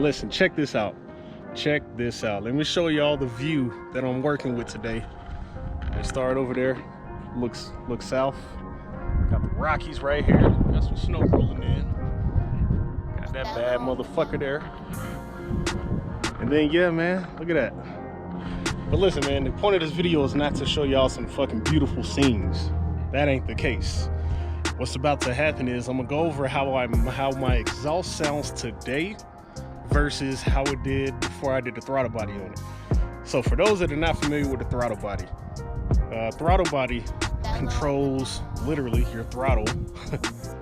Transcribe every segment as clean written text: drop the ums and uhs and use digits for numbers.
And listen, check this out. Check this out. Let me show y'all the view that I'm working with today. I start over there. Looks south. Got the Rockies right here. Got some snow rolling in. Got that bad motherfucker there. And then yeah, man, look at that. But listen, man, the point of this video is not to show y'all some fucking beautiful scenes. That ain't the case. What's about to happen is I'm gonna go over how my exhaust sounds today versus how it did before I did the throttle body on it. So for those that are not familiar with the throttle body controls literally your throttle,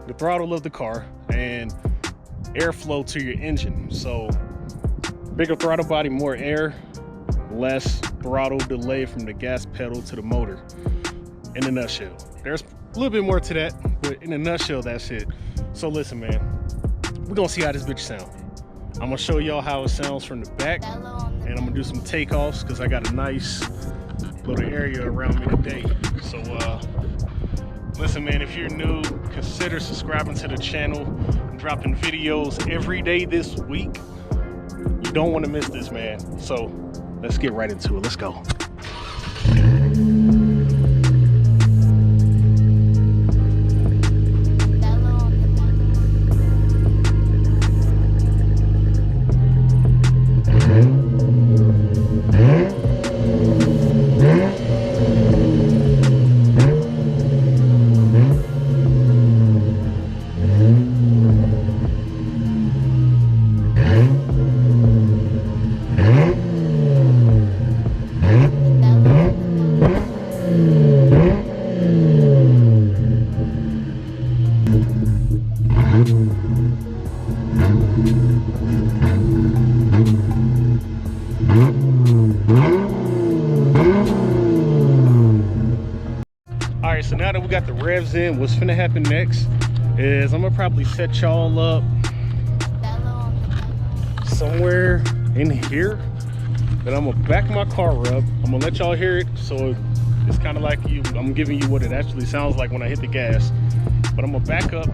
the throttle of the car, and airflow to your engine. So bigger throttle body, more air, less throttle delay from the gas pedal to the motor. In a nutshell, there's a little bit more to that, but in a nutshell, that's it. So listen, man, we're gonna see how this bitch sound. I'm gonna show y'all how it sounds from the back, and I'm gonna do some takeoffs because I got a nice little area around me today. So listen, man, if you're new, consider subscribing to the channel. I'm dropping videos every day this week. You don't want to miss this, man. So let's get right into it. Let's go. Alright, so now that we got the revs in, what's finna happen next is I'm gonna probably set y'all up somewhere in here. Then I'm gonna back my car up. I'm gonna let y'all hear it, so it's kind of like I'm giving you what it actually sounds like when I hit the gas. But I'm gonna back up,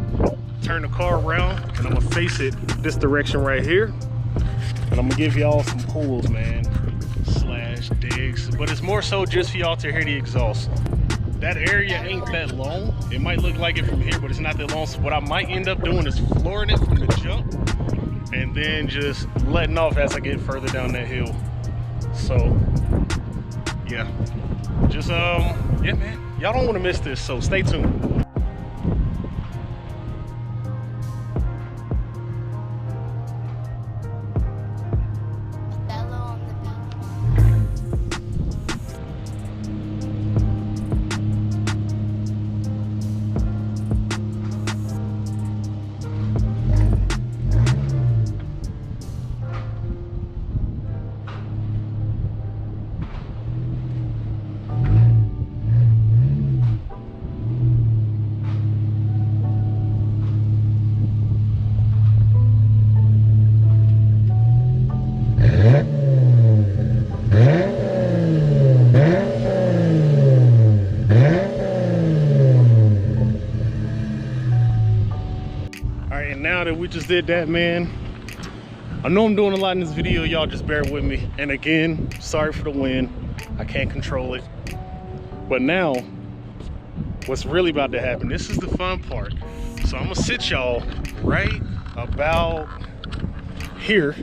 turn the car around, and I'm gonna face it this direction right here. And I'm gonna give y'all some pulls, man, slash digs. But it's more so just for y'all to hear the exhaust. That area ain't that long. It might look like it from here, but it's not that long. So what I might end up doing is flooring it from the jump and then just letting off as I get further down that hill. So yeah, just yeah, man, y'all don't want to miss this, so stay tuned. Now that we just did that, man, I know I'm doing a lot in this video, y'all just bear with me. And again, sorry for the wind, I can't control it. But now what's really about to happen, this is the fun part. So I'm gonna sit y'all right about here,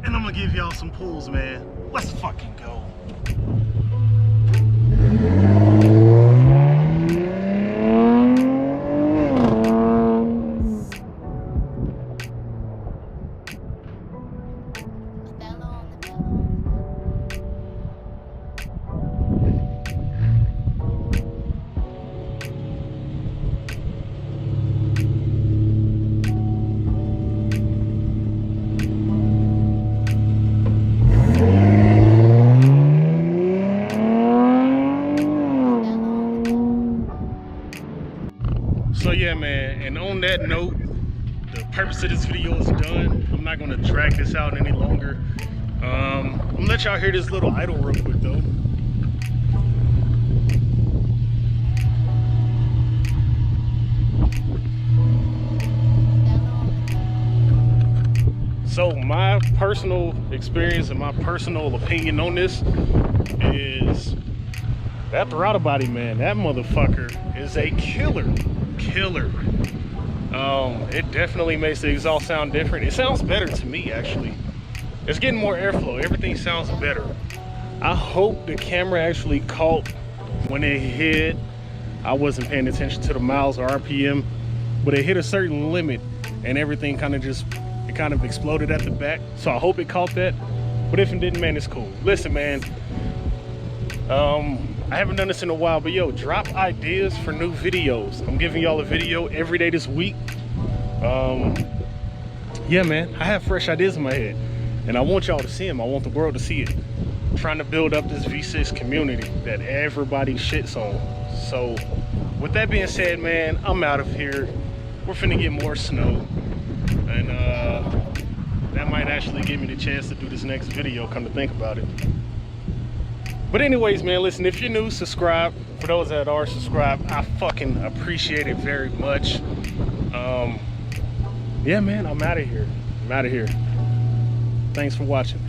and I'm gonna give y'all some pulls, man. Let's fucking go. So yeah, man, and on that note, the purpose of this video is done. I'm not gonna drag this out any longer. I'm gonna let y'all hear this little idle real quick though. So my personal experience and my personal opinion on this is that throttle body, man, that motherfucker is a killer. It definitely makes the exhaust sound different. It sounds better to me, actually. It's getting more airflow. Everything sounds better. I hope the camera actually caught when it hit. I wasn't paying attention to the miles or RPM, but it hit a certain limit and everything kind of exploded at the back. So I hope it caught that. But if it didn't, man, it's cool. Listen, man, I haven't done this in a while, but yo, drop ideas for new videos. I'm giving y'all a video every day this week. Yeah, man, I have fresh ideas in my head and I want y'all to see them. I want the world to see it. I'm trying to build up this V6 community that everybody shits on. So with that being said, man, I'm out of here. We're finna get more snow, and that might actually give me the chance to do this next video, come to think about it. But anyways, man, listen, if you're new, subscribe. For those that are subscribed, I fucking appreciate it very much. Yeah, man, I'm out of here. Thanks for watching.